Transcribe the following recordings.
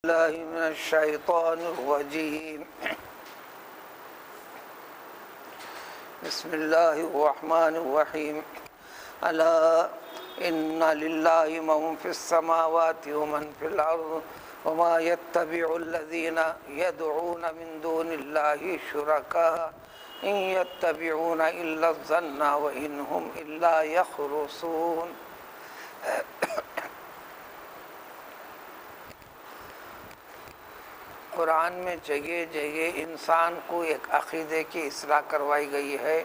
الله من الشيطان الرجيم. بسم الله الرحمن الرحيم. ألا إن لله من في السماوات ومن في الأرض وما يتبع الذين يدعون من دون الله شركاء إن يتبعون إلا الظن وإن هم إلا يخرصون. قرآن میں جگہ جگہ انسان کو ایک عقیدے کی اصلاح کروائی گئی ہے.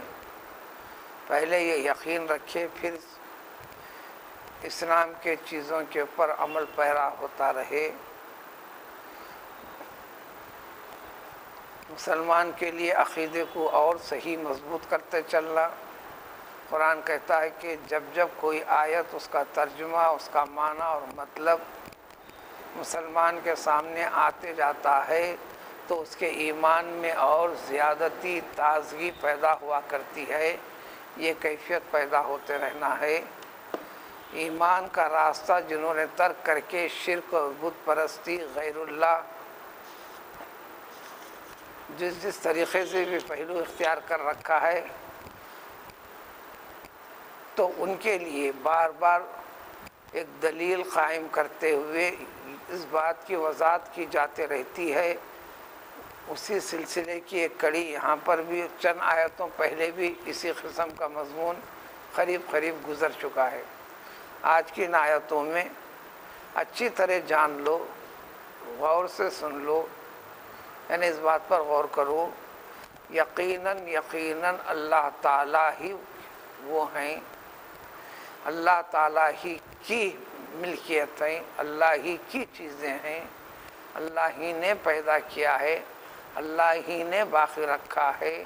پہلے یہ یقین رکھے، پھر اسلام کے چیزوں کے اوپر عمل پیرا ہوتا رہے. مسلمان کے لیے عقیدے کو اور صحیح مضبوط کرتے چلنا. قرآن کہتا ہے کہ جب جب کوئی آیت، اس کا ترجمہ، اس کا معنی اور مطلب مسلمان کے سامنے آتے جاتا ہے تو اس کے ایمان میں اور زیادتی تازگی پیدا ہوا کرتی ہے. یہ کیفیت پیدا ہوتے رہنا ہے. ایمان کا راستہ جنہوں نے ترک کر کے شرک اور بت پرستی، غیر اللہ، جس طریقے سے بھی پہلو اختیار کر رکھا ہے، تو ان کے لیے بار بار ایک دلیل قائم کرتے ہوئے اس بات کی وضاحت کی جاتی رہتی ہے. اسی سلسلے کی ایک کڑی یہاں پر بھی چند آیتوں پہلے بھی اسی قسم کا مضمون قریب گزر چکا ہے. آج کی ان آیتوں میں اچھی طرح جان لو، غور سے سن لو، یعنی اس بات پر غور کرو. یقیناً اللہ تعالیٰ ہی وہ ہیں، اللہ تعالیٰ ہی کی ملکیت ہیں، اللہ ہی کی چیزیں ہیں، اللہ ہی نے پیدا کیا ہے، اللہ ہی نے باقی رکھا ہے،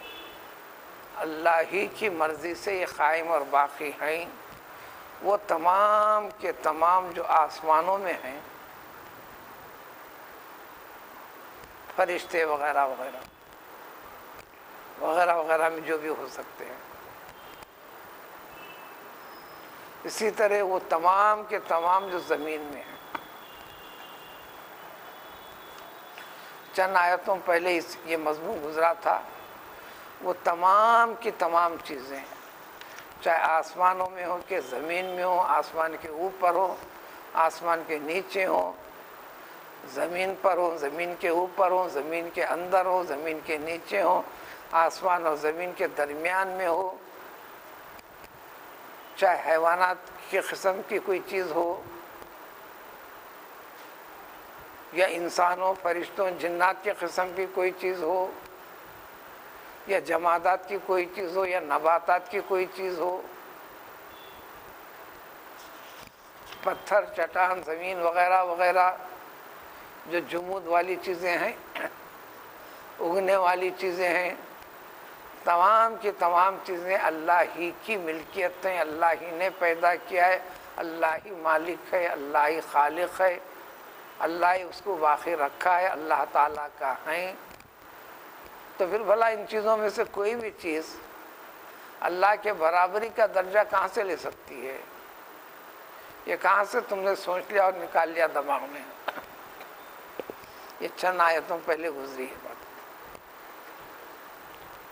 اللہ ہی کی مرضی سے یہ قائم اور باقی ہیں. وہ تمام کے تمام جو آسمانوں میں ہیں، فرشتے وغیرہ وغیرہ وغیرہ وغیرہ میں جو بھی ہو سکتے ہیں، اسی طرح وہ تمام کے تمام جو زمین میں ہیں. چند آیتوں پہلے یہ مضمون گزرا تھا. وہ تمام کی تمام چیزیں، چاہے آسمانوں میں ہو کہ زمین میں ہو، آسمان کے اوپر ہو، آسمان کے نیچے ہو، زمین پر ہو، زمین کے اوپر ہو، زمین کے اندر ہو، زمین کے نیچے ہو، آسمان اور زمین کے درمیان میں ہو، چاہے حیوانات کی قسم کی کوئی چیز ہو یا انسانوں، فرشتوں، جنات کی قسم کی کوئی چیز ہو، یا جمادات کی کوئی چیز ہو، یا نباتات کی کوئی چیز ہو، پتھر، چٹان، زمین وغیرہ وغیرہ جو جمود والی چیزیں ہیں، اگنے والی چیزیں ہیں، تمام کی تمام چیزیں اللہ ہی کی ملکیت ہیں. اللہ ہی نے پیدا کیا ہے، اللہ ہی مالک ہے، اللہ ہی خالق ہے، اللہ ہی اس کو باقی رکھا ہے، اللہ تعالیٰ کا ہے. تو پھر بھلا ان چیزوں میں سے کوئی بھی چیز اللہ کے برابری کا درجہ کہاں سے لے سکتی ہے؟ یہ کہاں سے تم نے سوچ لیا اور نکال لیا دماغ میں؟ یہ چند آیتوں پہلے گزری ہے بات.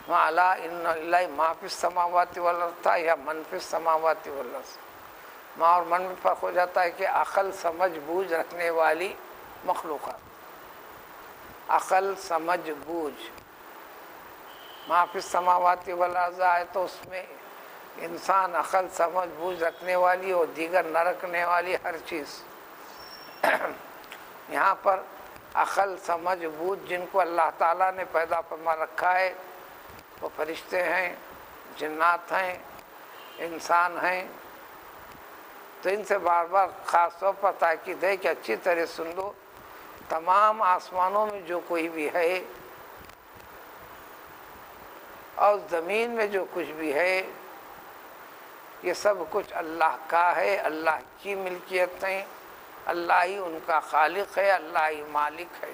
الا ان للہ ما فی السماوات والارض تھا یا من فی السماوات والارض. ماں اور من میں فرق ہو جاتا ہے کہ عقل سمجھ بوجھ رکھنے والی مخلوقات، عقل سمجھ بوجھ. ما فی السماوات والارض آئے تو اس میں انسان، عقل سمجھ بوجھ رکھنے والی اور دیگر نہ رکھنے والی ہر چیز. یہاں پر عقل سمجھ بوجھ جن کو اللہ تعالیٰ نے پیدا فرما رکھا ہے، وہ فرشتے ہیں، جنات ہیں، انسان ہیں. تو ان سے بار بار خاص طور پر تاکید ہے کہ اچھی طرح سن لو. تمام آسمانوں میں جو کوئی بھی ہے اور زمین میں جو کچھ بھی ہے، یہ سب کچھ اللہ کا ہے، اللہ کی ملکیت ہیں، اللہ ہی ان کا خالق ہے، اللہ ہی مالک ہے.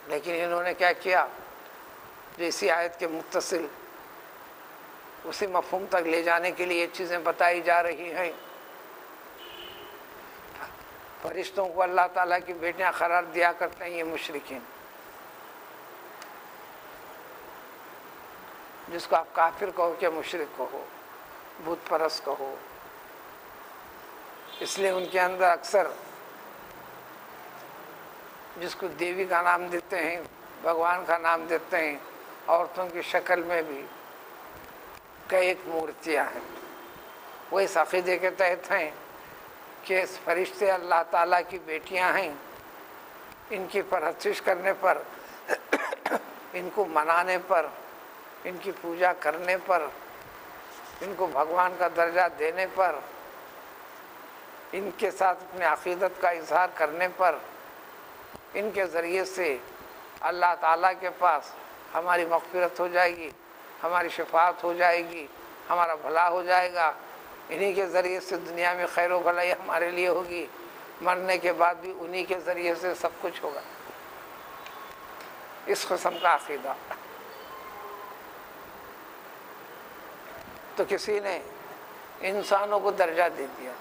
لیکن انہوں نے کیا کیا؟ جو اسی آیت کے متصل اسی مفہوم تک لے جانے کے لیے یہ چیزیں بتائی جا رہی ہیں. فرشتوں کو اللہ تعالیٰ کی بیٹیاں قرار دیا کرتے ہیں یہ مشرکین، جس کو آپ کافر کہو کہ مشرک کہو، بت پرست کہو. اس لیے ان کے اندر اکثر جس کو دیوی کا نام دیتے ہیں، بھگوان کا نام دیتے ہیں، عورتوں کی شکل میں بھی کئی ایک مورتیاں ہیں. وہ اس عقیدے کے تحت ہیں کہ اس فرشتے اللہ تعالیٰ کی بیٹیاں ہیں، ان کی پرستش کرنے پر، ان کو منانے پر، ان کی پوجا کرنے پر، ان کو بھگوان کا درجہ دینے پر، ان کے ساتھ اپنے عقیدت کا اظہار کرنے پر، ان کے ذریعے سے اللہ تعالیٰ کے پاس ہماری مغفرت ہو جائے گی، ہماری شفاعت ہو جائے گی، ہمارا بھلا ہو جائے گا، انہی کے ذریعے سے دنیا میں خیر و بھلائی ہمارے لیے ہوگی، مرنے کے بعد بھی انہی کے ذریعے سے سب کچھ ہوگا. اس قسم کا عقیدہ. تو کسی نے انسانوں کو درجہ دے دیا.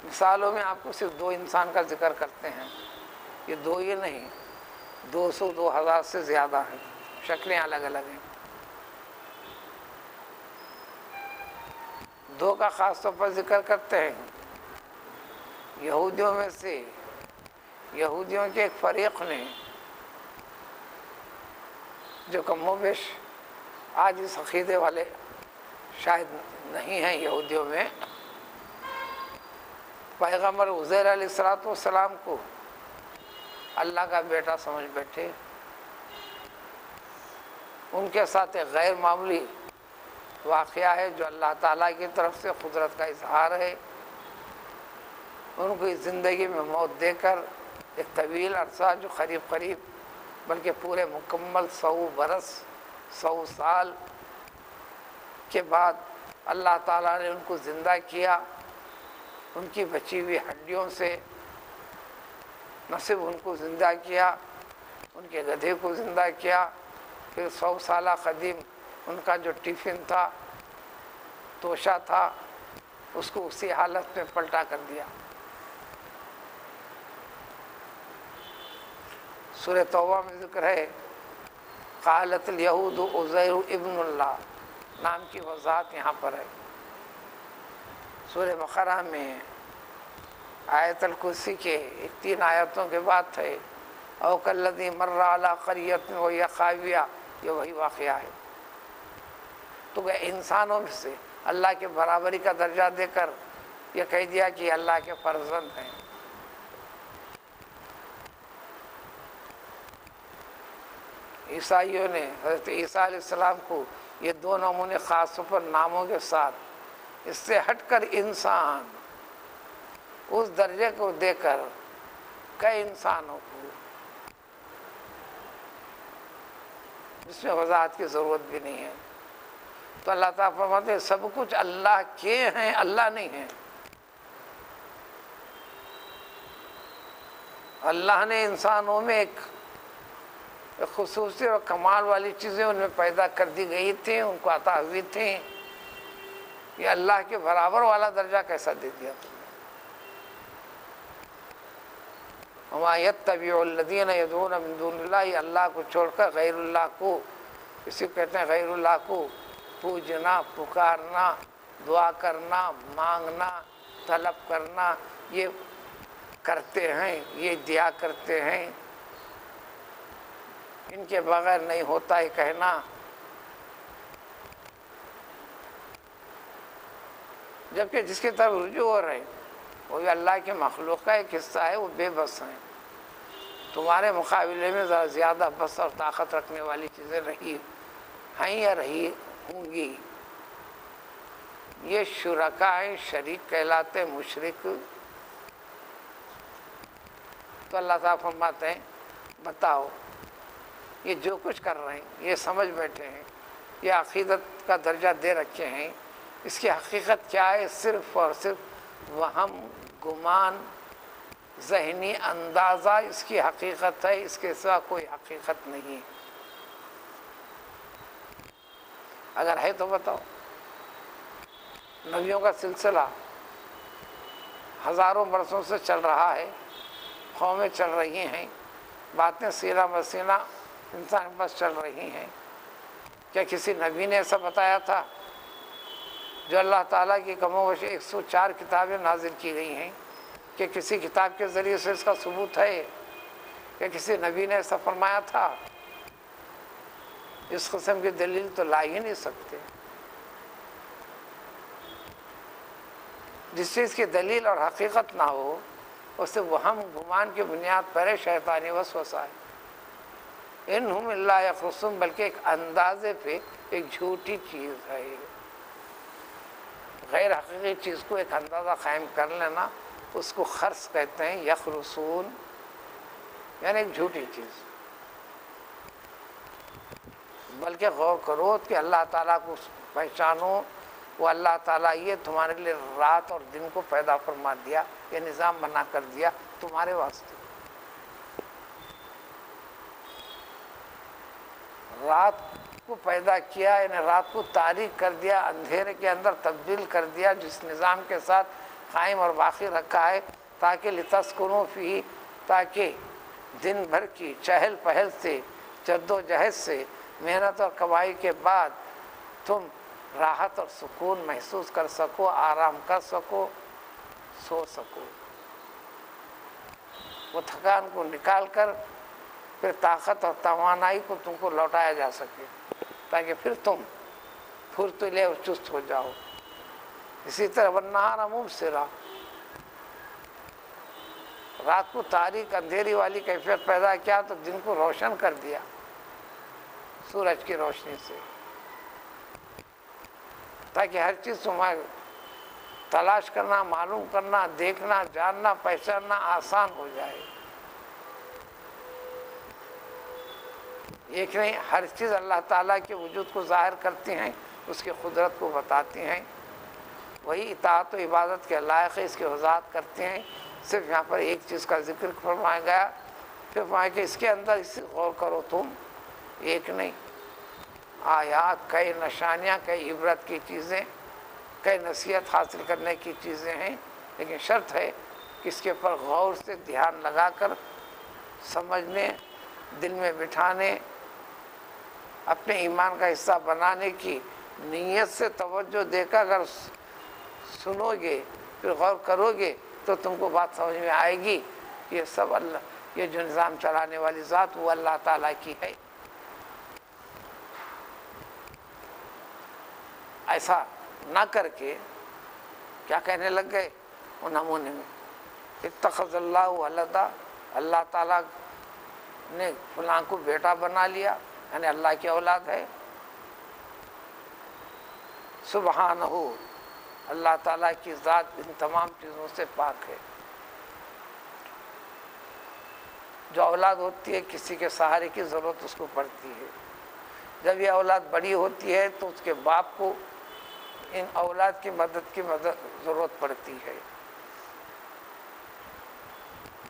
مثالوں میں آپ کو صرف 2 انسان کا ذکر کرتے ہیں. یہ 2 ہی نہیں، 200 2000 سے زیادہ ہیں، شکلیں الگ الگ ہیں. 2 کا خاص طور پر ذکر کرتے ہیں. یہودیوں میں سے یہودیوں کے ایک فریق نے، جو کم و بیش آج اس عقیدے والے شاید نہیں ہیں یہودیوں میں، پیغمبر عزیر علیہ السلام کو اللہ کا بیٹا سمجھ بیٹھے. ان کے ساتھ ایک غیر معمولی واقعہ ہے جو اللہ تعالیٰ کی طرف سے قدرت کا اظہار ہے. ان کو اس زندگی میں موت دے کر ایک طویل عرصہ، جو قریب بلکہ پورے مکمل 100 برس 100 سال کے بعد اللہ تعالیٰ نے ان کو زندہ کیا. ان کی بچی ہوئی ہڈیوں سے نہ صرف ان کو زندہ کیا، ان کے گدھے کو زندہ کیا. پھر 100 سالہ قدیم ان کا جو ٹیفن تھا، توشہ تھا، اس کو اسی حالت میں پلٹا کر دیا. سورہ توبہ میں ذکر ہے، قالت الیہود عزیر ابن اللہ، نام کی وضاحت یہاں پر ہے. سورہ بقرہ میں آیت الکرسی کے 3 آیتوں کے بعد ہے، او کالذی مر علی قریۃ وہی خاویہ، یہ وہی واقعہ ہے. تو وہ انسانوں میں سے اللہ کے برابری کا درجہ دے کر یہ کہہ دیا کہ اللہ کے فرزند ہیں. عیسائیوں نے حضرت عیسیٰ علیہ السلام کو یہ 2 نمونے خاص طور پر ناموں کے ساتھ، اس سے ہٹ کر انسان، اس درجے کو دے کر کئی انسانوں کو، جس میں وضاحت کی ضرورت بھی نہیں ہے. تو اللہ تعالیٰ فرماتے ہیں سب کچھ اللہ کے ہیں، اللہ نہیں ہے. اللہ نے انسانوں میں ایک خصوصی اور کمال والی چیزیں ان میں پیدا کر دی گئی تھیں، ان کو عطا ہوئی تھیں. یہ اللہ کے برابر والا درجہ کیسا دے دیا تم نے؟ وَمَا يَتَّبِعُ الَّذِينَ يَدْعُونَ مِن دُونِ اللَّهِ، اللہ کو چھوڑ کر غیر اللہ کو، اسی کو کہتے ہیں غیر اللہ کو پوجنا، پکارنا، دعا کرنا، مانگنا، طلب کرنا، یہ کرتے ہیں، یہ دیا کرتے ہیں، ان کے بغیر نہیں ہوتا ہے کہنا. جبکہ جس کی طرف رجوع ہو رہے ہیں وہ بھی اللہ کے مخلوق کا ایک حصہ ہے، وہ بے بس ہیں. تمہارے مقابلے میں ذرا زیادہ بس اور طاقت رکھنے والی چیزیں رہی ہیں یا رہی ہوں گی. یہ شرکاء ہیں، شریک کہلاتے، مشرک. تو اللہ تعالیٰ فرماتے ہیں بتاؤ یہ جو کچھ کر رہے ہیں، یہ سمجھ بیٹھے ہیں، یہ عقیدت کا درجہ دے رکھے ہیں، اس کی حقیقت کیا ہے؟ صرف اور صرف وہم، گمان، ذہنی اندازہ اس کی حقیقت ہے، اس کے سوا کوئی حقیقت نہیں. اگر ہے تو بتاؤ. نبیوں کا سلسلہ ہزاروں برسوں سے چل رہا ہے، قومیں چل رہی ہیں، باتیں سینہ بسینہ انسان بس چل رہی ہیں۔ کیا کسی نبی نے ایسا بتایا تھا؟ جو اللہ تعالیٰ کی کم و بیش 104 کتابیں نازل کی گئی ہیں، کہ کسی کتاب کے ذریعے سے اس کا ثبوت ہے کہ کسی نبی نے ایسا فرمایا تھا؟ اس قسم کی دلیل تو لا ہی نہیں سکتے۔ جس چیز کی دلیل اور حقیقت نہ ہو اسے وہم گمان کی بنیاد پر شیطانی وسوسہ ہے۔ انہم الا یخرصون، بلکہ ایک اندازے پہ ایک جھوٹی چیز ہے۔ غیر حقیقی چیز کو ایک اندازہ قائم کر لینا، اس کو خرص کہتے ہیں، یخرصون یعنی ایک جھوٹی چیز۔ بلکہ غور کرو کہ اللہ تعالیٰ کو پہچانو، وہ اللہ تعالیٰ یہ تمہارے لیے رات اور دن کو پیدا فرما دیا، یہ نظام بنا کر دیا تمہارے واسطے۔ رات کو پیدا کیا، یعنی رات کو تاریک کر دیا، اندھیرے کے اندر تبدیل کر دیا، جس نظام کے ساتھ قائم اور باقی رکھا ہے، تاکہ لتسکنوا فیہ، تاکہ دن بھر کی چہل پہل سے، جد و جہد سے، محنت اور کمائی کے بعد تم راحت اور سکون محسوس کر سکو، آرام کر سکو، سو سکو۔ وہ تھکان کو نکال کر پھر طاقت اور توانائی کو تم کو لوٹایا جا سکے، تاکہ پھر تم پھرتیلے اور چست ہو جاؤ۔ اسی طرح والنہار مبصرا، رات کو تاریک اندھیری والی کیفیت پیدا کیا تو دن کو روشن کر دیا سورج کی روشنی سے، تاکہ ہر چیز تمہیں تلاش کرنا، معلوم کرنا، دیکھنا، جاننا، پہچاننا آسان ہو جائے۔ ایک نہیں، ہر چیز اللہ تعالیٰ کے وجود کو ظاہر کرتی ہیں، اس کی قدرت کو بتاتی ہیں۔ وہی اطاعت و عبادت کے لائق ہے، اس کی وضاحت کرتے ہیں۔ صرف یہاں پر ایک چیز کا ذکر فرمایا گیا، پھر فرمایا کہ اس کے اندر اس غور کرو تم، ایک نہیں، آیات، کئی نشانیاں، کئی عبرت کی چیزیں، کئی نصیحت حاصل کرنے کی چیزیں ہیں، لیکن شرط ہے کہ اس کے اوپر غور سے دھیان لگا کر سمجھنے، دل میں بٹھانے، اپنے ایمان کا حصہ بنانے کی نیت سے توجہ دے کر اگر سنو گے، پھر غور کرو گے تو تم کو بات سمجھ میں آئے گی، یہ سب اللہ، یہ جو نظام چلانے والی ذات وہ اللہ تعالیٰ کی ہے۔ ایسا نہ کر کے کیا کہنے لگ گئے وہ نمونے میں، اتخذ اللہ ولدا، اللہ تعالیٰ نے فلاں کو بیٹا بنا لیا، یعنی اللہ کی اولاد ہے۔ سبحانہ، اللہ تعالیٰ کی ذات ان تمام چیزوں سے پاک ہے۔ جو اولاد ہوتی ہے کسی کے سہارے کی ضرورت اس کو پڑتی ہے۔ جب یہ اولاد بڑی ہوتی ہے تو اس کے باپ کو ان اولاد کی مدد ضرورت پڑتی ہے۔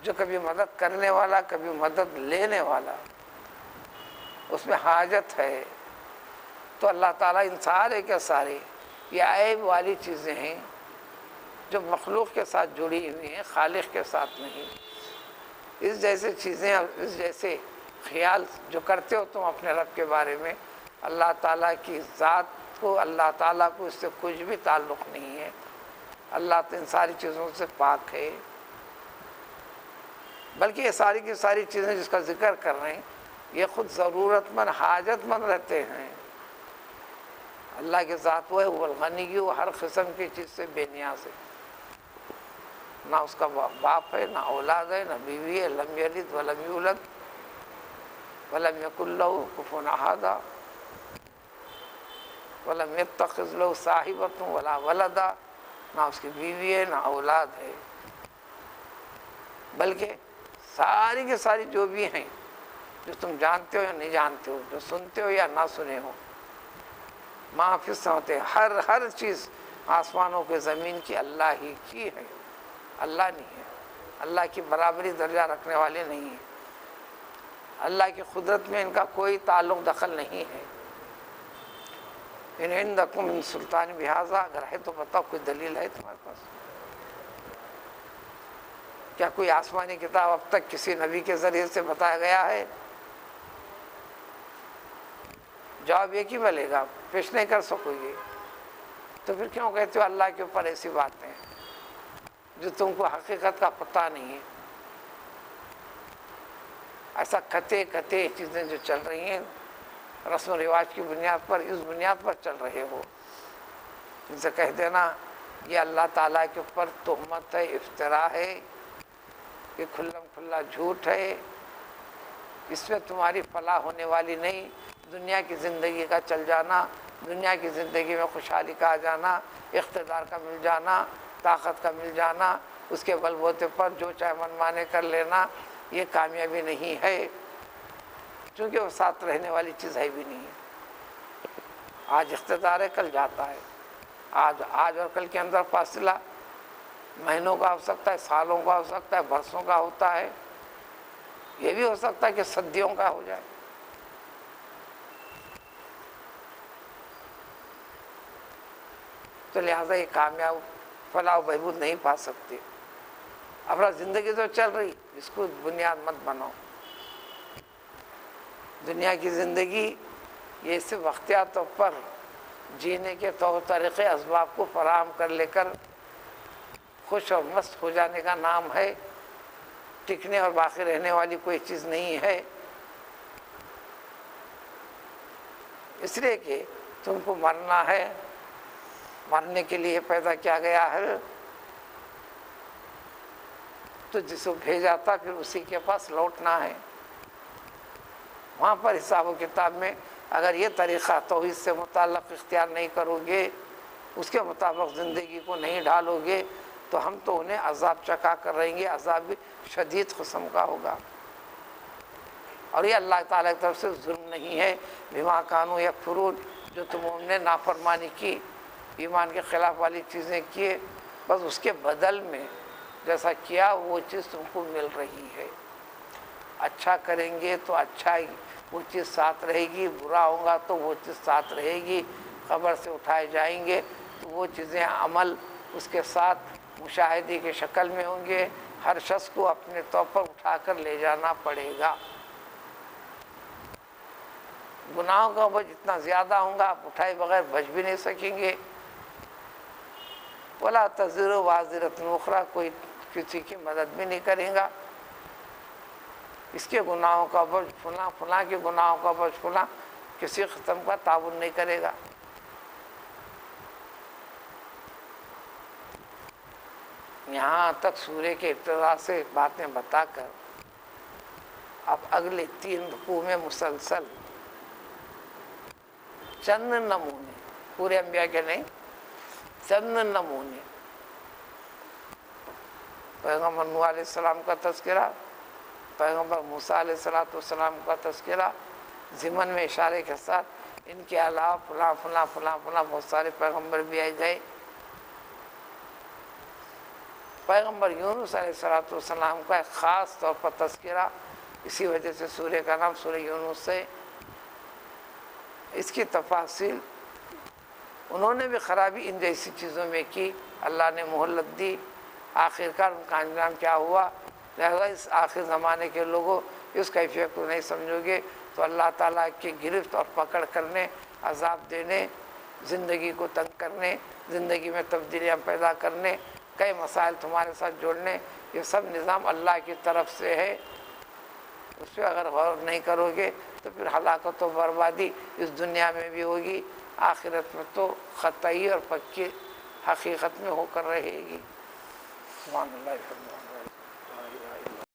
جو کبھی مدد کرنے والا، کبھی مدد لینے والا، اس میں حاجت ہے، تو اللہ تعالیٰ ان سارے کے سارے یہ عیب والی چیزیں ہیں جو مخلوق کے ساتھ جڑی ہوئی ہیں، خالق کے ساتھ نہیں۔ اس جیسے چیزیں، اس جیسے خیال جو کرتے ہو تم اپنے رب کے بارے میں، اللہ تعالیٰ کی ذات کو، اللہ تعالیٰ کو اس سے کچھ بھی تعلق نہیں ہے۔ اللہ تو ان ساری چیزوں سے پاک ہے۔ بلکہ یہ ساری کی ساری چیزیں جس کا ذکر کر رہے ہیں یہ خود ضرورت مند، حاجت مند رہتے ہیں۔ اللہ کی ذات وہ ہے، وہ الغنی، وہ ہر قسم کی چیز سے بے نیاز ہے۔ نہ اس کا باپ ہے، نہ اولاد ہے، نہ بیوی ہے، لم یلد ولم یولد ولم یکن لہ کفوا احد ولم یتخذ لہ صاحبۃ ولا ولدا، نہ اس کی بیوی ہے، نہ اولاد ہے، بلکہ ساری کی ساری جو بھی ہیں، جو تم جانتے ہو یا نہیں جانتے ہو، جو سنتے ہو یا نہ سنے ہو، ما فی السماوات، ہر چیز آسمانوں کے زمین کی اللہ ہی کی ہے، اللہ نہیں ہے۔ اللہ کی برابری درجہ رکھنے والے نہیں ہیں، اللہ کی قدرت میں ان کا کوئی تعلق دخل نہیں ہے۔ ان عندکم من سلطان بہذا، اگر ہے تو بتاؤ کوئی دلیل ہے تمہارے پاس؟ کیا کوئی آسمانی کتاب اب تک کسی نبی کے ذریعے سے بتایا گیا ہے؟ جواب ایک ہی ملے گا، پیش نہیں کر سکو گے۔ تو پھر کیوں کہتے ہو اللہ کے اوپر ایسی باتیں جو تم کو حقیقت کا پتہ نہیں ہے؟ ایسا کتے چیزیں جو چل رہی ہیں رسم و رواج کی بنیاد پر، اس بنیاد پر چل رہے ہو، ان سے کہہ دینا یہ اللہ تعالیٰ کے اوپر تہمت ہے، افتراء ہے، یہ کھلم کھلا جھوٹ ہے، اس میں تمہاری فلاح ہونے والی نہیں۔ دنیا کی زندگی کا چل جانا، دنیا کی زندگی میں خوشحالی کا آ جانا، اقتدار کا مل جانا، طاقت کا مل جانا، اس کے بل بوتے پر جو چاہے منمانے کر لینا، یہ کامیابی نہیں ہے، چونکہ وہ ساتھ رہنے والی چیز ہے بھی نہیں ہے۔ آج اقتدار ہے، کل جاتا ہے، آج اور کل کے اندر فاصلہ مہینوں کا ہو سکتا ہے، سالوں کا ہو سکتا ہے، برسوں کا ہوتا ہے، یہ بھی ہو سکتا ہے کہ صدیوں کا ہو جائے۔ تو لہٰذا یہ کامیاب فلاح و بہبود نہیں پا سکتے۔ اپنا زندگی تو چل رہی، اس کو بنیاد مت بناؤ۔ دنیا کی زندگی یہ صرف وقتیہ طور پر جینے کے طور طریقے اسباب کو فراہم کر لے کر خوش اور مست ہو جانے کا نام ہے، ٹکنے اور باقی رہنے والی کوئی چیز نہیں ہے۔ اس لیے کہ تم کو مرنا ہے، مرنے کے لیے پیدا کیا گیا ہے، تو جس کو بھیجا تھا پھر اسی کے پاس لوٹنا ہے۔ وہاں پر حساب و کتاب میں اگر یہ طریقہ توحید سے متعلق اختیار نہیں کرو گے، اس کے مطابق زندگی کو نہیں ڈھالو گے، تو ہم تو انہیں عذاب چکا کر رہیں گے، عذاب بھی شدید قسم کا ہوگا۔ اور یہ اللہ تعالیٰ کی طرف سے ظلم نہیں ہے، بما کانوا یکفرون، جو تم نے نافرمانی کی، ایمان کے خلاف والی چیزیں کیے، بس اس کے بدل میں جیسا کیا وہ چیز تم کو مل رہی ہے۔ اچھا کریں گے تو اچھا ہی وہ چیز ساتھ رہے گی، برا ہوگا تو وہ چیز ساتھ رہے گی، قبر سے اٹھائے جائیں گے تو وہ چیزیں عمل اس کے ساتھ مشاہدے کی شکل میں ہوں گے، ہر شخص کو اپنے طور پر اٹھا کر لے جانا پڑے گا۔ گناہوں کا بوجھ اتنا زیادہ ہوگا آپ اٹھائے بغیر بچ بھی نہیں سکیں گے۔ وَلَا تَزِرُ وَازِرَةٌ أُخْرَىٰ، کوئی کسی کی مدد بھی نہیں کرے گا۔ اس کے گناہوں کا بوجھ فلاں، فلاں کے گناہوں کا بوجھ فلاں، کسی قسم کا تعاون نہیں کرے گا۔ یہاں تک سورہ کے ابتدا سے باتیں بتا کر اب اگلے 3 رکوع میں مسلسل چند نمونے، پورے انبیاء کے نہیں، چند نمونے، پیغمبر نوح علیہ السلام کا تذکرہ، پیغمبر موسیٰ علیہ السلام کا تذکرہ، ضمن میں اشارے کے ساتھ ان کے علاوہ فلاں فلاں فلاں فلاں بہت سارے پیغمبر بھی آئے گئے۔ پیغمبر یونس علیہ السلام کا ایک خاص طور پر تذکرہ، اسی وجہ سے سورہ کا نام سورہ یونس سے۔ اس کی تفاصیل انہوں نے بھی خرابی ان جیسی چیزوں میں کی، اللہ نے مہلت دی، آخرکار ان کا انجام کیا ہوا۔ لہذا اس آخر زمانے کے لوگوں اس کیفیت کو نہیں سمجھو گے تو اللہ تعالیٰ کی گرفت اور پکڑ کرنے، عذاب دینے، زندگی کو تنگ کرنے، زندگی میں تبدیلیاں پیدا کرنے، کئی مسائل تمہارے ساتھ جوڑنے، یہ سب نظام اللہ کی طرف سے ہے۔ اس پہ اگر غور نہیں کرو گے تو پھر ہلاکت و بربادی اس دنیا میں بھی ہوگی، آخرت میں تو قطعی اور پکی حقیقت میں ہو کر رہے گی۔ سبحان اللہ۔